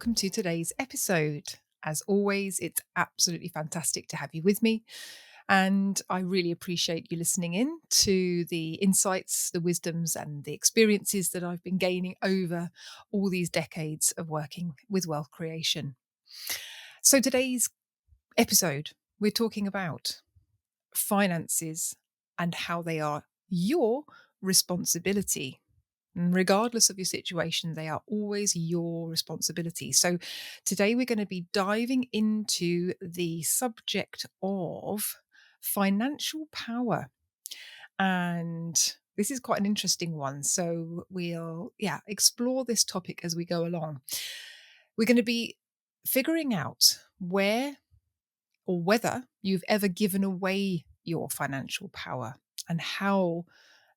welcome to today's episode. As always, it's absolutely fantastic to have you with me. And I really appreciate you listening in to the insights, the wisdoms, and the experiences that I've been gaining over all these decades of working with wealth creation. So, today's episode, we're talking about finances and how they are your responsibility. And regardless of your situation, they are always your responsibility. So, today we're going to be diving into the subject of financial power. And this is quite an interesting one. So, we'll, explore this topic as we go along. We're going to be figuring out where or whether you've ever given away your financial power and how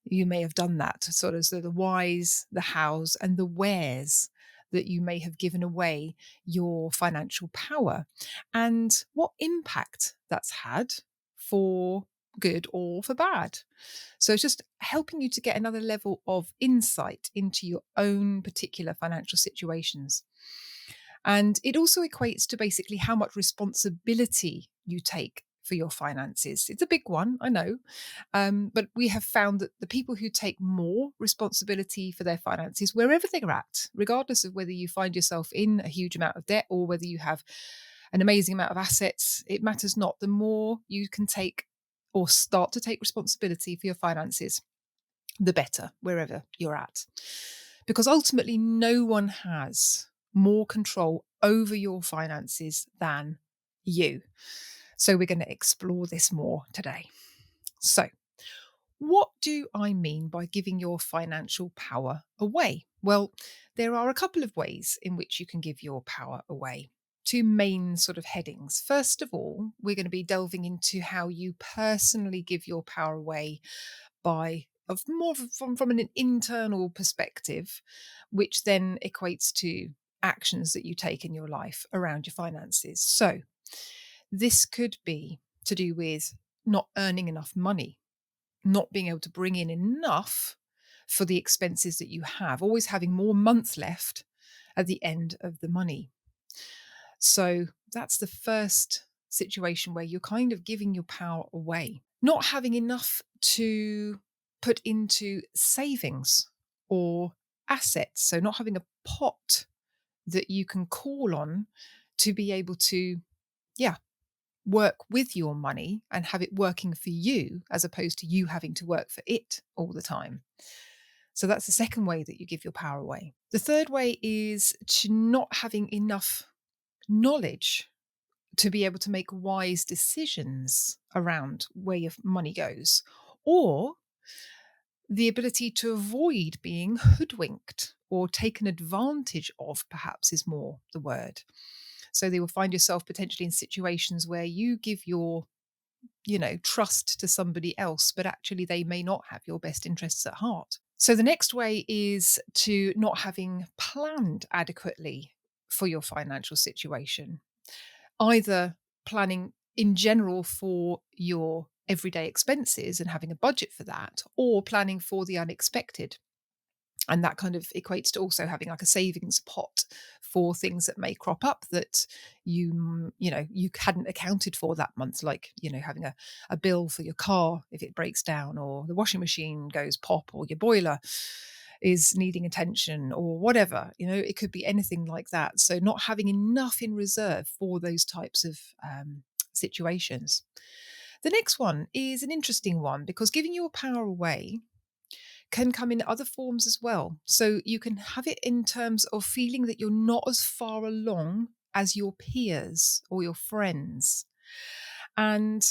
you may have done that, sort of, so the whys, the hows, and the wheres that you may have given away your financial power and what impact that's had for good or for bad. So it's just helping you to get another level of insight into your own particular financial situations. And it also equates to basically how much responsibility you take for your finances. It's a big one, I know. But we have found that the people who take more responsibility for their finances, wherever they're at, regardless of whether you find yourself in a huge amount of debt or whether you have an amazing amount of assets, it matters not. The more you can take or start to take responsibility for your finances, the better, wherever you're at. Because ultimately, no one has more control over your finances than you. So we're going to explore this more today. So, what do I mean by giving your financial power away? Well, there are a couple of ways in which you can give your power away. Two main sort of headings. First of all, we're going to be delving into how you personally give your power away by of more from an internal perspective, which then equates to actions that you take in your life around your finances. So this could be to do with not earning enough money, not being able to bring in enough for the expenses that you have, always having more months left at the end of the money. So that's the first situation where you're kind of giving your power away, not having enough to put into savings or assets. So not having a pot that you can call on to be able to, work with your money and have it working for you as opposed to you having to work for it all the time. So that's the second way that you give your power away. The third way is to not having enough knowledge to be able to make wise decisions around where your money goes, or the ability to avoid being hoodwinked or taken advantage of, perhaps is more the word. So they will find yourself potentially in situations where you give your trust to somebody else, but actually they may not have your best interests at heart. So the next way is to not having planned adequately for your financial situation, either planning in general for your everyday expenses and having a budget for that, or planning for the unexpected. And that kind of equates to also having like a savings pot for things that may crop up that you hadn't accounted for that month, like, having a bill for your car if it breaks down, or the washing machine goes pop, or your boiler is needing attention, or whatever. It could be anything like that. So not having enough in reserve for those types of situations. The next one is an interesting one, because giving your power away can come in other forms as well. So you can have it in terms of feeling that you're not as far along as your peers or your friends. And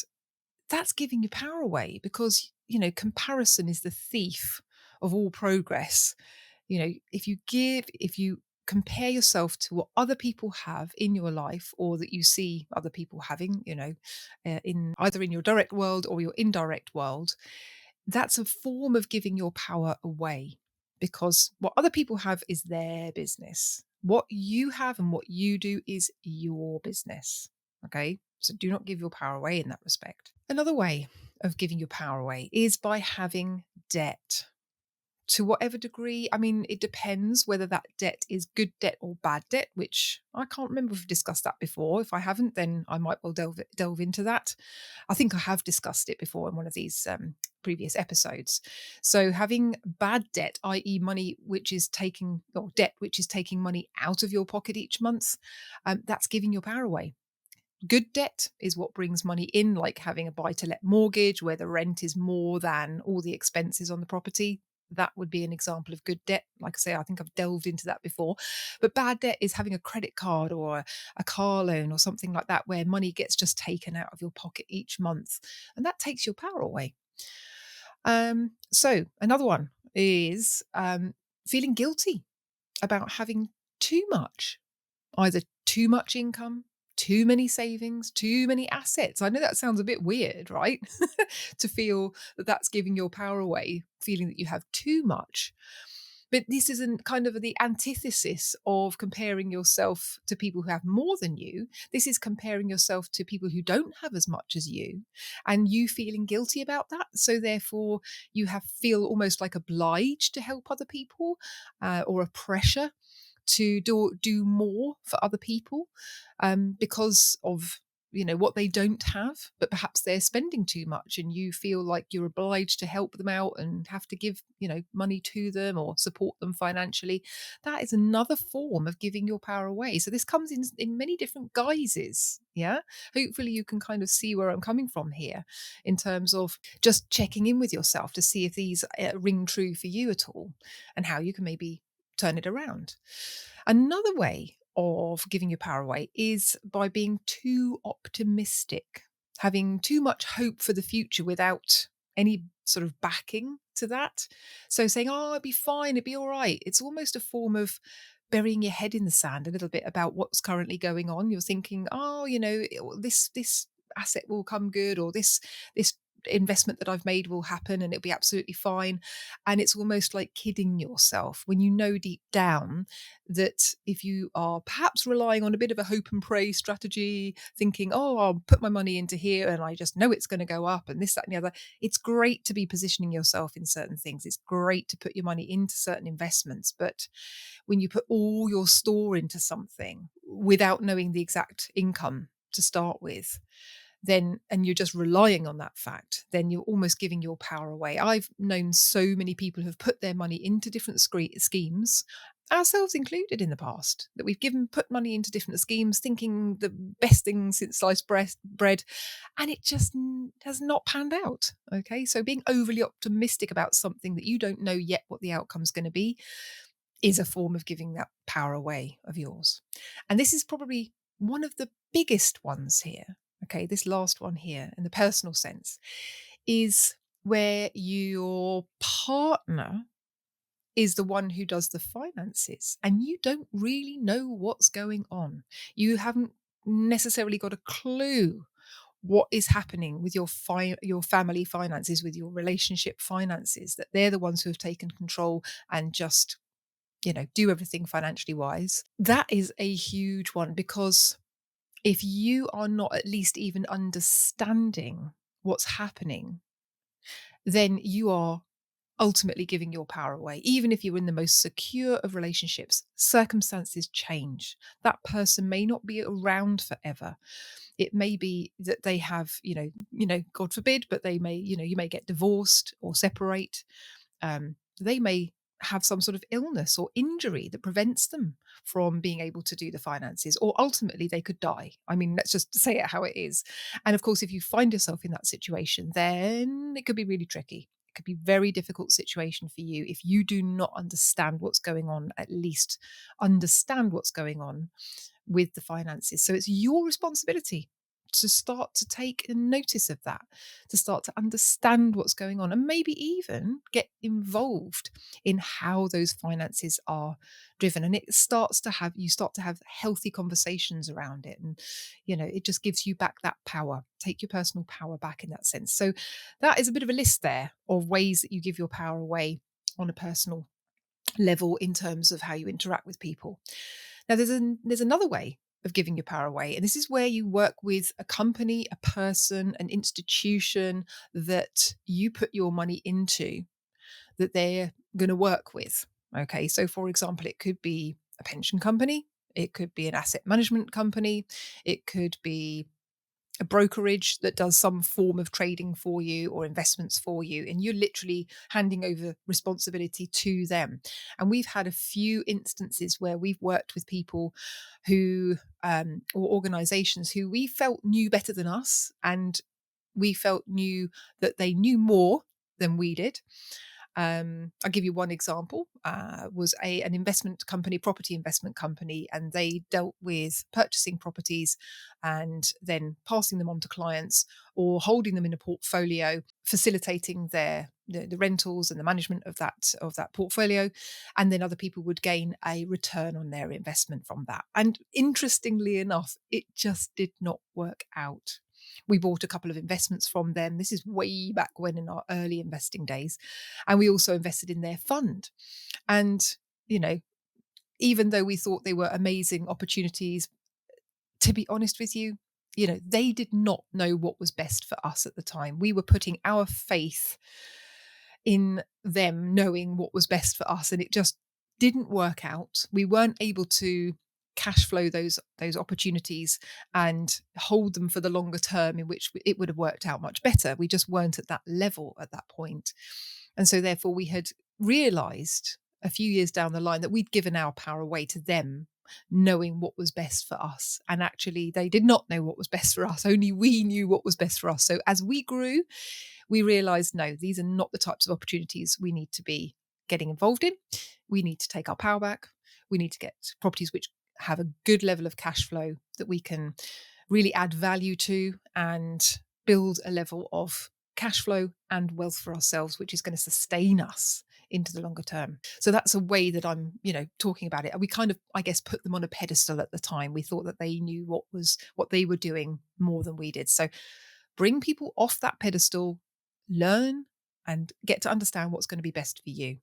that's giving your power away, because, comparison is the thief of all progress. If you compare yourself to what other people have in your life, or that you see other people having, in either in your direct world or your indirect world, that's a form of giving your power away, because what other people have is their business. What you have and what you do is your business. Okay. So do not give your power away in that respect. Another way of giving your power away is by having debt. To whatever degree, I mean, it depends whether that debt is good debt or bad debt, which I can't remember if we've discussed that before. If I haven't, then I might well delve into that. I think I have discussed it before in one of these previous episodes. So having bad debt, i.e., money which is taking, or debt which is taking money out of your pocket each month, that's giving your power away. Good debt is what brings money in, like having a buy to let mortgage where the rent is more than all the expenses on the property. That would be an example of good debt. Like I say, I think I've delved into that before. But bad debt is having a credit card or a car loan or something like that, where money gets just taken out of your pocket each month. And that takes your power away. So another one is feeling guilty about having too much, either too much income, too many savings, too many assets. I know that sounds a bit weird, right? To feel that that's giving your power away, feeling that you have too much. But this is kind of the antithesis of comparing yourself to people who have more than you. This is comparing yourself to people who don't have as much as you, and you feeling guilty about that. So therefore, you feel almost like obliged to help other people, or a pressure to do more for other people, because of what they don't have, but perhaps they're spending too much and you feel like you're obliged to help them out and have to give money to them or support them financially. That is another form of giving your power away. So this comes in many different guises. Yeah, hopefully you can kind of see where I'm coming from here, in terms of just checking in with yourself to see if these ring true for you at all, and how you can maybe turn it around. Another way of giving your power away is by being too optimistic, having too much hope for the future without any sort of backing to that. So saying, oh, it'd be fine, it'd be all right. It's almost a form of burying your head in the sand a little bit about what's currently going on. You're thinking, oh, this asset will come good, or this investment that I've made will happen and it'll be absolutely fine. And it's almost like kidding yourself when you know deep down that if you are perhaps relying on a bit of a hope and pray strategy, thinking, oh, I'll put my money into here and I just know it's going to go up and this, that, and the other. It's great to be positioning yourself in certain things. It's great to put your money into certain investments. But when you put all your store into something without knowing the exact income to start with, then, and you're just relying on that fact, then you're almost giving your power away. I've known so many people who have put their money into different schemes, ourselves included, in the past, that we've put money into different schemes thinking the best thing since sliced bread, and it just has not panned out. Okay, so being overly optimistic about something that you don't know yet what the outcome's going to be is a form of giving that power away of yours. And this is probably one of the biggest ones here. Okay, this last one here, in the personal sense, is where your partner is the one who does the finances and you don't really know what's going on. You haven't necessarily got a clue what is happening with your family finances, with your relationship finances, that they're the ones who have taken control and just do everything financially wise. That is a huge one, because if you are not at least even understanding what's happening, then you are ultimately giving your power away. Even if you're in the most secure of relationships, circumstances change. That person may not be around forever. It may be that they have, God forbid, but they may, you may get divorced or separate. They may have some sort of illness or injury that prevents them from being able to do the finances, or ultimately they could die. I mean, let's just say it how it is. And of course, if you find yourself in that situation, then it could be really tricky. It could be a very difficult situation for you if you do not understand what's going on, at least understand what's going on with the finances. So it's your responsibility to start to take notice of that, to start to understand what's going on, and maybe even get involved in how those finances are driven. And you start to have healthy conversations around it. And, it just gives you back that power, take your personal power back in that sense. So that is a bit of a list there of ways that you give your power away on a personal level in terms of how you interact with people. Now, there's another way of giving your power away, and this is where you work with a company, a person, an institution that you put your money into. that they're going to work with. Okay, so for example, it could be a pension company, it could be an asset management company, it could be a brokerage that does some form of trading for you or investments for you, and you're literally handing over responsibility to them. And we've had a few instances where we've worked with people who or organizations who we felt knew better than us, and we felt knew that they knew more than we did. I'll give you one example. Was an investment company, property investment company, and they dealt with purchasing properties and then passing them on to clients or holding them in a portfolio, facilitating the rentals and the management of that portfolio, and then other people would gain a return on their investment from that. And interestingly enough, it just did not work out. We bought a couple of investments from them. This is way back when, in our early investing days. And we also invested in their fund. And, you know, even though we thought they were amazing opportunities, to be honest with you, they did not know what was best for us at the time. We were putting our faith in them knowing what was best for us, and it just didn't work out. We weren't able to cash flow those opportunities and hold them for the longer term, in which it would have worked out much better. We just weren't at that level at that point. And so therefore we had realized a few years down the line that we'd given our power away to them, knowing what was best for us. And actually they did not know what was best for us. Only we knew what was best for us. So as we grew, we realized, no, these are not the types of opportunities we need to be getting involved in. We need to take our power back. We need to get properties which have a good level of cash flow that we can really add value to and build a level of cash flow and wealth for ourselves, which is going to sustain us into the longer term. So that's a way that I'm, talking about it. We kind of, I guess, put them on a pedestal at the time. We thought that they knew what they were doing more than we did. So bring people off that pedestal, learn and get to understand what's going to be best for you.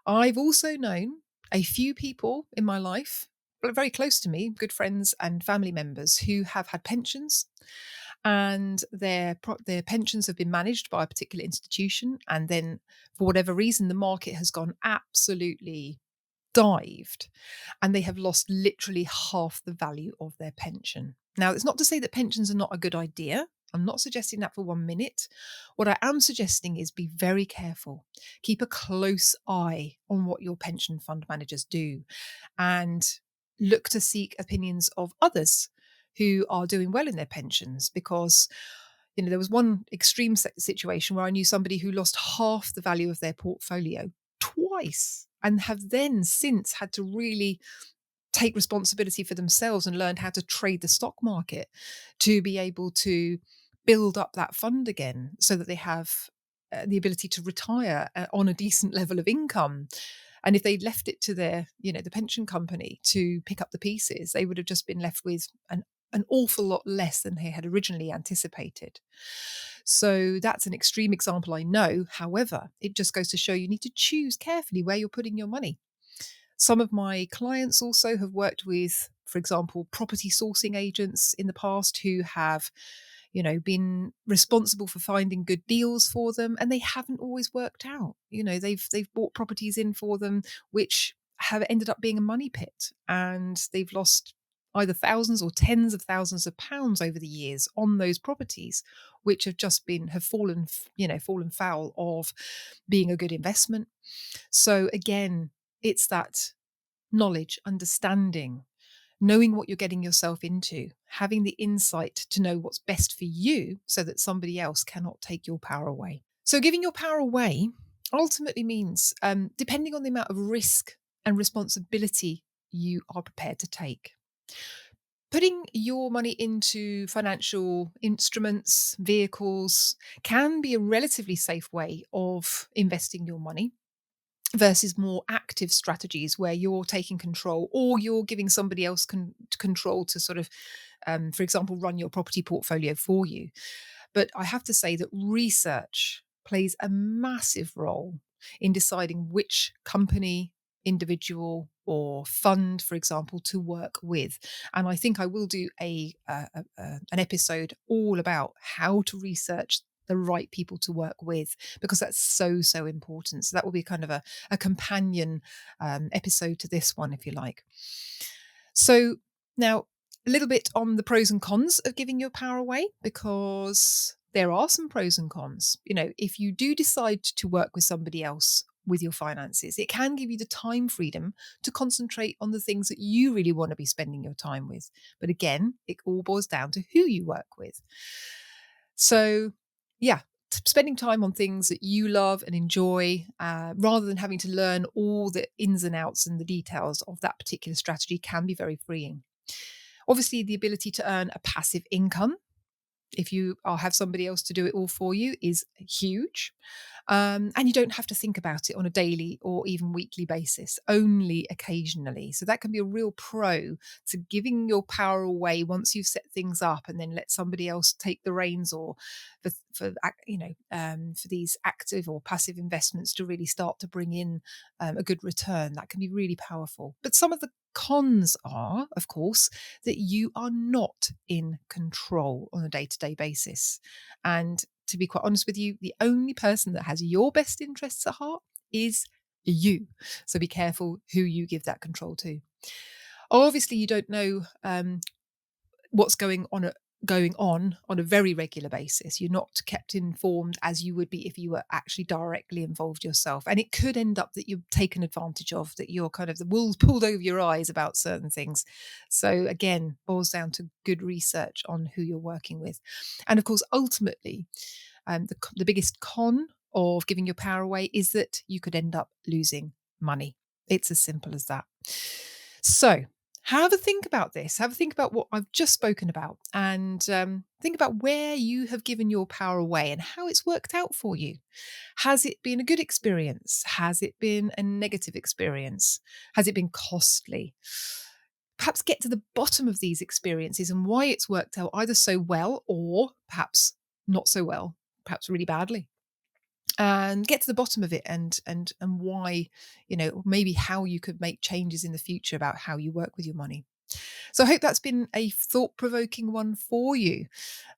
I've also known a few people in my life, very close to me, good friends and family members, who have had pensions, and their pensions have been managed by a particular institution, and then for whatever reason the market has gone absolutely dived and they have lost literally half the value of their pension. Now, it's not to say that pensions are not a good idea. I'm not suggesting that for 1 minute. What I am suggesting is be very careful. Keep a close eye on what your pension fund managers do and look to seek opinions of others who are doing well in their pensions, because there was one extreme situation where I knew somebody who lost half the value of their portfolio twice and have then since had to really take responsibility for themselves and learned how to trade the stock market to be able to build up that fund again so that they have the ability to retire on a decent level of income. And if they'd left it to their, the pension company to pick up the pieces, they would have just been left with an awful lot less than they had originally anticipated. So that's an extreme example, I know. However, it just goes to show you need to choose carefully where you're putting your money. Some of my clients also have worked with, for example, property sourcing agents in the past who have, been responsible for finding good deals for them, and they haven't always worked out. They've bought properties in for them which have ended up being a money pit, and they've lost either thousands or tens of thousands of pounds over the years on those properties, which have fallen foul of being a good investment. So again, it's that knowledge, understanding, knowing what you're getting yourself into, having the insight to know what's best for you so that somebody else cannot take your power away. So giving your power away ultimately means, depending on the amount of risk and responsibility you are prepared to take, putting your money into financial instruments, vehicles, can be a relatively safe way of investing your money versus more active strategies where you're taking control or you're giving somebody else control to sort of, for example, run your property portfolio for you. But I have to say that research plays a massive role in deciding which company, individual or fund, for example, to work with. And I think I will do an episode all about how to research the right people to work with, because that's so, so important. So that will be kind of a companion episode to this one, if you like. So now, a little bit on the pros and cons of giving your power away, because there are some pros and cons. If you do decide to work with somebody else with your finances, it can give you the time freedom to concentrate on the things that you really want to be spending your time with. But again, it all boils down to who you work with. So, yeah, spending time on things that you love and enjoy, rather than having to learn all the ins and outs and the details of that particular strategy, can be very freeing. Obviously, the ability to earn a passive income, if you have somebody else to do it all for you, is huge. And you don't have to think about it on a daily or even weekly basis, only occasionally. So that can be a real pro to giving your power away once you've set things up, and then let somebody else take the reins, or for these active or passive investments to really start to bring in a good return. That can be really powerful. But some of the cons are, of course, that you are not in control on a day-to-day basis. And to be quite honest with you, the only person that has your best interests at heart is you. So be careful who you give that control to. Obviously, you don't know what's going on a very regular basis. You're not kept informed as you would be if you were actually directly involved yourself. And it could end up that you're taken advantage of, that you're kind of the wool pulled over your eyes about certain things. So again, boils down to good research on who you're working with. And of course, ultimately, the biggest con of giving your power away is that you could end up losing money. It's as simple as that. So have a think about this. Have a think about what I've just spoken about, and think about where you have given your power away and how it's worked out for you. Has it been a good experience? Has it been a negative experience? Has it been costly? Perhaps get to the bottom of these experiences and why it's worked out either so well or perhaps not so well, perhaps really badly. And get to the bottom of it, and why, maybe how you could make changes in the future about how you work with your money. So I hope that's been a thought-provoking one for you.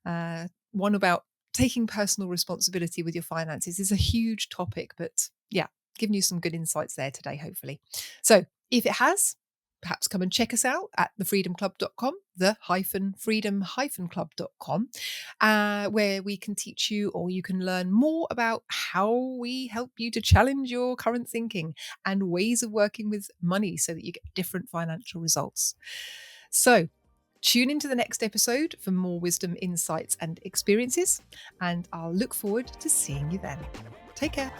One about taking personal responsibility with your finances is a huge topic, but yeah, giving you some good insights there today, hopefully. So if it has, perhaps come and check us out at thefreedomclub.com, the-freedom-club.com, where we can teach you, or you can learn more about how we help you to challenge your current thinking and ways of working with money so that you get different financial results. So tune into the next episode for more wisdom, insights, and experiences, and I'll look forward to seeing you then. Take care.